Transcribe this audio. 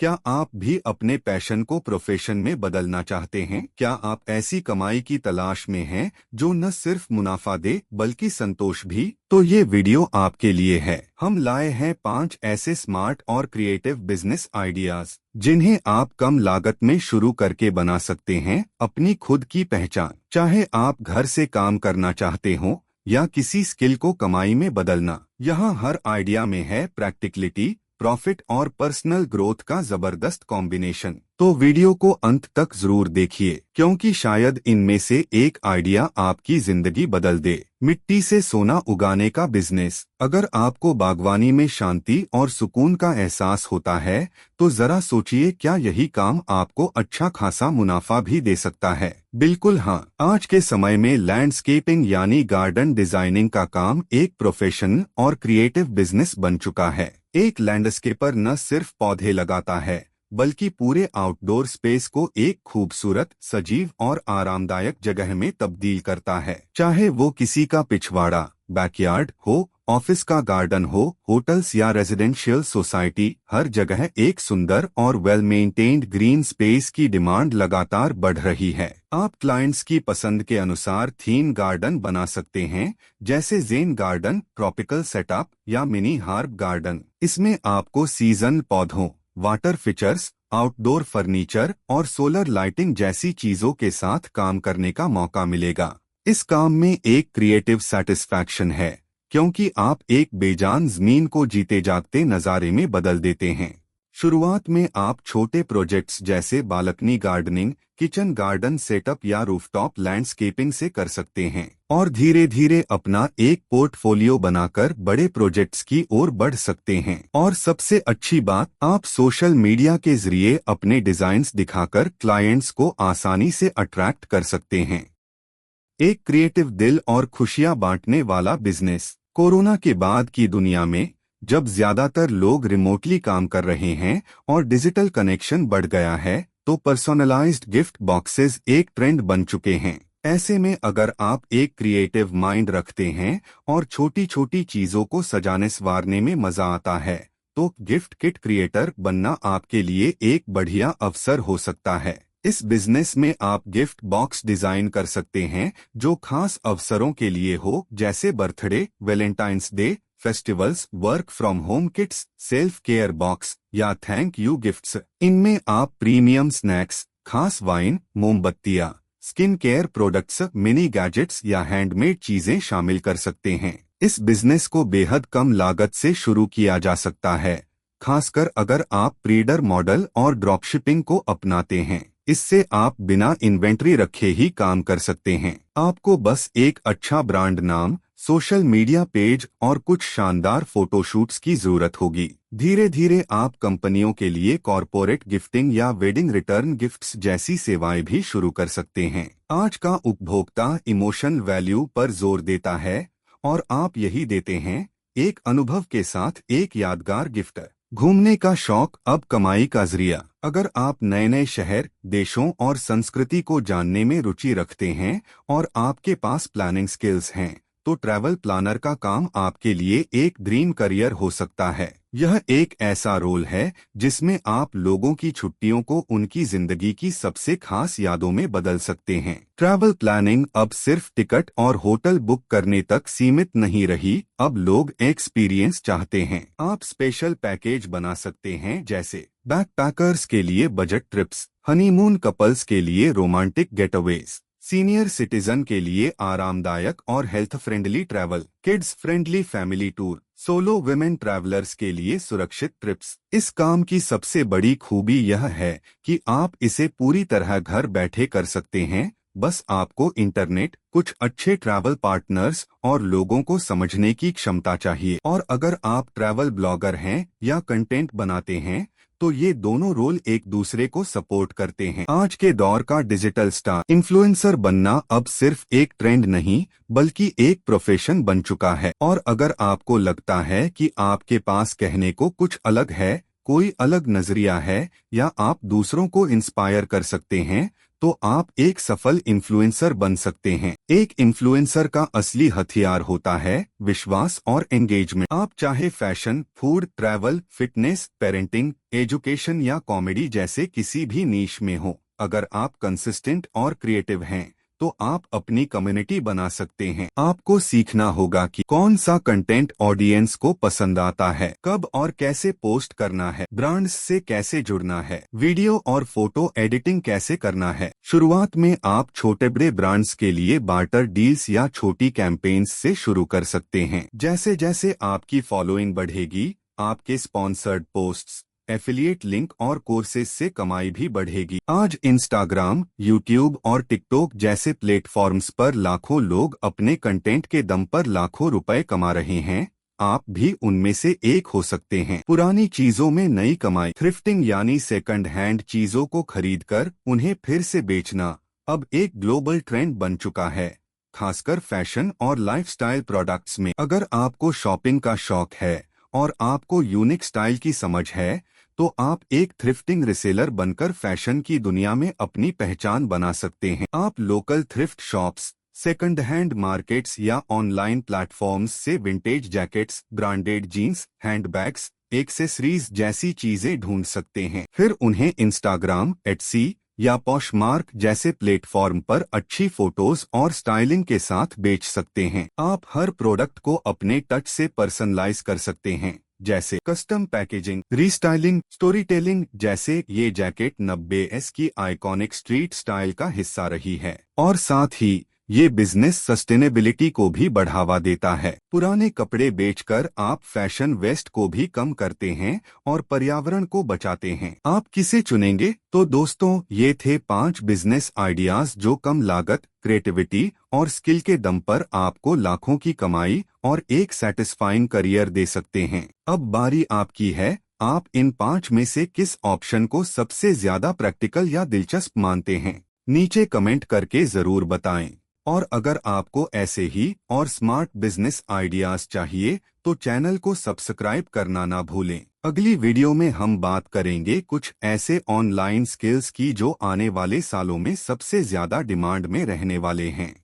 क्या आप भी अपने पैशन को प्रोफेशन में बदलना चाहते हैं? क्या आप ऐसी कमाई की तलाश में हैं जो न सिर्फ मुनाफा दे बल्कि संतोष भी? तो ये वीडियो आपके लिए है। हम लाए हैं 5 ऐसे स्मार्ट और क्रिएटिव बिजनेस आइडियाज जिन्हें आप कम लागत में शुरू करके बना सकते हैं अपनी खुद की पहचान। चाहे आप घर से काम करना चाहते हो या किसी स्किल को कमाई में बदलना, यहाँ हर आइडिया में है प्रैक्टिकलिटी, प्रॉफिट और पर्सनल ग्रोथ का जबरदस्त कॉम्बिनेशन। तो वीडियो को अंत तक जरूर देखिए, क्योंकि शायद इनमें से एक आइडिया आपकी जिंदगी बदल दे। मिट्टी से सोना उगाने का बिजनेस। अगर आपको बागवानी में शांति और सुकून का एहसास होता है तो जरा सोचिए, क्या यही काम आपको अच्छा खासा मुनाफा भी दे सकता है? बिल्कुल हाँ। आज के समय में लैंडस्केपिंग यानी गार्डन डिजाइनिंग का काम एक प्रोफेशन और क्रिएटिव बिजनेस बन चुका है। एक लैंडस्केपर न सिर्फ पौधे लगाता है बल्कि पूरे आउटडोर स्पेस को एक खूबसूरत, सजीव और आरामदायक जगह में तब्दील करता है। चाहे वो किसी का पिछवाड़ा, बैकयार्ड हो, ऑफिस का गार्डन हो, होटल्स या रेजिडेंशियल सोसाइटी, हर जगह एक सुंदर और वेल मेंटेन्ड ग्रीन स्पेस की डिमांड लगातार बढ़ रही है। आप क्लाइंट्स की पसंद के अनुसार थीम गार्डन बना सकते हैं, जैसे जेन गार्डन, ट्रॉपिकल सेटअप या मिनी हार्ब गार्डन। इसमें आपको सीजन पौधों, वाटर फीचर्स, आउटडोर फर्नीचर और सोलर लाइटिंग जैसी चीजों के साथ काम करने का मौका मिलेगा। इस काम में एक क्रिएटिव सेटिस्फैक्शन है, क्योंकि आप एक बेजान जमीन को जीते जागते नज़ारे में बदल देते हैं। शुरुआत में आप छोटे प्रोजेक्ट्स जैसे balcony gardening, kitchen garden setup या रूफटॉप लैंडस्केपिंग से कर सकते हैं और धीरे धीरे अपना एक पोर्टफोलियो बनाकर बड़े प्रोजेक्ट्स की ओर बढ़ सकते हैं। और सबसे अच्छी बात, आप सोशल मीडिया के जरिए अपने डिजाइन्स दिखाकर क्लाइंट्स को आसानी से अट्रैक्ट कर सकते हैं। एक क्रिएटिव दिल और खुशियां बांटने वाला बिजनेस। कोरोना के बाद की दुनिया में जब ज्यादातर लोग रिमोटली काम कर रहे हैं और डिजिटल कनेक्शन बढ़ गया है, तो पर्सोनलाइज्ड गिफ्ट बॉक्सेस एक ट्रेंड बन चुके हैं। ऐसे में अगर आप एक क्रिएटिव माइंड रखते हैं और छोटी छोटी चीजों को सजाने संवारने में मजा आता है, तो गिफ्ट किट क्रिएटर बनना आपके लिए एक बढ़िया अवसर हो सकता है। इस बिजनेस में आप गिफ्ट बॉक्स डिजाइन कर सकते हैं जो खास अवसरों के लिए हो, जैसे birthday, valentine's day, festivals, work from home kits, self care box या थैंक यू गिफ्ट्स। इनमें आप प्रीमियम स्नैक्स, खास वाइन, मोमबत्तियां, skin care products, mini gadgets या हैंडमेड चीजें शामिल कर सकते हैं। इस बिजनेस को बेहद कम लागत से शुरू किया जा सकता है, खासकर अगर आप प्रीडर मॉडल और ड्रॉपशिपिंग को अपनाते हैं। इससे आप बिना इन्वेंट्री रखे ही काम कर सकते हैं। आपको बस एक अच्छा ब्रांड नाम, सोशल मीडिया पेज और कुछ शानदार फोटोशूट्स की जरूरत होगी। धीरे धीरे आप कंपनियों के लिए कॉरपोरेट गिफ्टिंग या वेडिंग रिटर्न गिफ्ट्स जैसी सेवाएं भी शुरू कर सकते हैं। आज का उपभोक्ता इमोशन वैल्यू पर जोर देता है और आप यही देते हैं, एक अनुभव के साथ एक यादगार गिफ्ट। घूमने का शौक अब कमाई का जरिया। अगर आप नए नए शहर, देशों और संस्कृति को जानने में रुचि रखते हैं और आपके पास प्लानिंग स्किल्स हैं, तो ट्रैवल प्लानर का काम आपके लिए एक ड्रीम करियर हो सकता है। यह एक ऐसा रोल है जिसमें आप लोगों की छुट्टियों को उनकी जिंदगी की सबसे खास यादों में बदल सकते हैं। ट्रैवल प्लानिंग अब सिर्फ टिकट और होटल बुक करने तक सीमित नहीं रही, अब लोग एक्सपीरियंस चाहते हैं। आप स्पेशल पैकेज बना सकते हैं, जैसे बैकपैकर्स के लिए बजट ट्रिप्स, हनीमून कपल्स के लिए रोमांटिक गेटअवेज, सीनियर सिटीजन के लिए आरामदायक और health friendly travel, kids friendly family tour, solo women travellers के लिए सुरक्षित ट्रिप्स। इस काम की सबसे बड़ी खूबी यह है कि आप इसे पूरी तरह घर बैठे कर सकते हैं। बस आपको इंटरनेट, कुछ अच्छे ट्रैवल पार्टनर्स और लोगों को समझने की क्षमता चाहिए। और अगर आप ट्रैवल ब्लॉगर हैं या कंटेंट बनाते हैं, तो ये दोनों रोल एक दूसरे को सपोर्ट करते हैं। आज के दौर का डिजिटल स्टार इन्फ्लुएंसर बनना अब सिर्फ एक ट्रेंड नहीं बल्कि एक प्रोफेशन बन चुका है। और अगर आपको लगता है कि आपके पास कहने को कुछ अलग है, कोई अलग नजरिया है या आप दूसरों को इंस्पायर कर सकते हैं, तो आप एक सफल इन्फ्लुएंसर बन सकते हैं। एक इन्फ्लुएंसर का असली हथियार होता है विश्वास और एंगेजमेंट। आप चाहे fashion, food, travel, fitness, parenting, education या कॉमेडी जैसे किसी भी नीश में हो, अगर आप कंसिस्टेंट और क्रिएटिव हैं तो आप अपनी कम्युनिटी बना सकते हैं। आपको सीखना होगा कि कौन सा कंटेंट ऑडियंस को पसंद आता है, कब और कैसे पोस्ट करना है, ब्रांड्स से कैसे जुड़ना है, वीडियो और फोटो एडिटिंग कैसे करना है। शुरुआत में आप छोटे बड़े ब्रांड्स के लिए बार्टर डील्स या छोटी कैंपेन्स से शुरू कर सकते हैं। जैसे जैसे आपकी फॉलोइंग बढ़ेगी, आपके स्पॉन्सर्ड पोस्ट्स, एफिलिएट लिंक और कोर्सेज से कमाई भी बढ़ेगी। आज इंस्टाग्राम, यूट्यूब और टिकटॉक जैसे प्लेटफॉर्म्स पर लाखों लोग अपने कंटेंट के दम पर लाखों रुपए कमा रहे हैं। आप भी उनमें से एक हो सकते हैं। पुरानी चीजों में नई कमाई। थ्रिफ्टिंग यानी सेकंड हैंड चीजों को खरीदकर उन्हें फिर से बेचना अब एक ग्लोबल ट्रेंड बन चुका है, खासकर फैशन और लाइफस्टाइल प्रोडक्ट्स में। अगर आपको शॉपिंग का शौक है और आपको यूनिक स्टाइल की समझ है, तो आप एक थ्रिफ्टिंग रिसेलर बनकर फैशन की दुनिया में अपनी पहचान बना सकते हैं। आप local thrift shops, second hand markets या ऑनलाइन प्लेटफॉर्म्स से vintage jackets, branded jeans, handbags, accessories जैसी चीजें ढूंढ सकते हैं। फिर उन्हें इंस्टाग्राम, एटसी या पॉशमार्क जैसे प्लेटफॉर्म पर अच्छी फोटोज और स्टाइलिंग के साथ बेच सकते हैं। आप हर प्रोडक्ट को अपने टच से पर्सनलाइज कर सकते हैं, जैसे कस्टम पैकेजिंग, रीस्टाइलिंग, स्टोरी टेलिंग। जैसे ये जैकेट 90s की आइकॉनिक स्ट्रीट स्टाइल का हिस्सा रही है और साथ ही ये बिजनेस सस्टेनेबिलिटी को भी बढ़ावा देता है। पुराने कपड़े बेचकर आप फैशन वेस्ट को भी कम करते हैं और पर्यावरण को बचाते हैं। आप किसे चुनेंगे? तो दोस्तों, ये थे 5 बिजनेस आइडियाज जो कम लागत, क्रिएटिविटी और स्किल के दम पर आपको लाखों की कमाई और एक सेटिस्फाइंग करियर दे सकते हैं। अब बारी आपकी है। आप इन 5 में से किस ऑप्शन को सबसे ज्यादा प्रैक्टिकल या दिलचस्प मानते हैं? नीचे कमेंट करके जरूर बताएं। और अगर आपको ऐसे ही और स्मार्ट बिजनेस आइडियाज चाहिए तो चैनल को सब्सक्राइब करना ना भूलें। अगली वीडियो में हम बात करेंगे कुछ ऐसे ऑनलाइन स्किल्स की जो आने वाले सालों में सबसे ज्यादा डिमांड में रहने वाले हैं।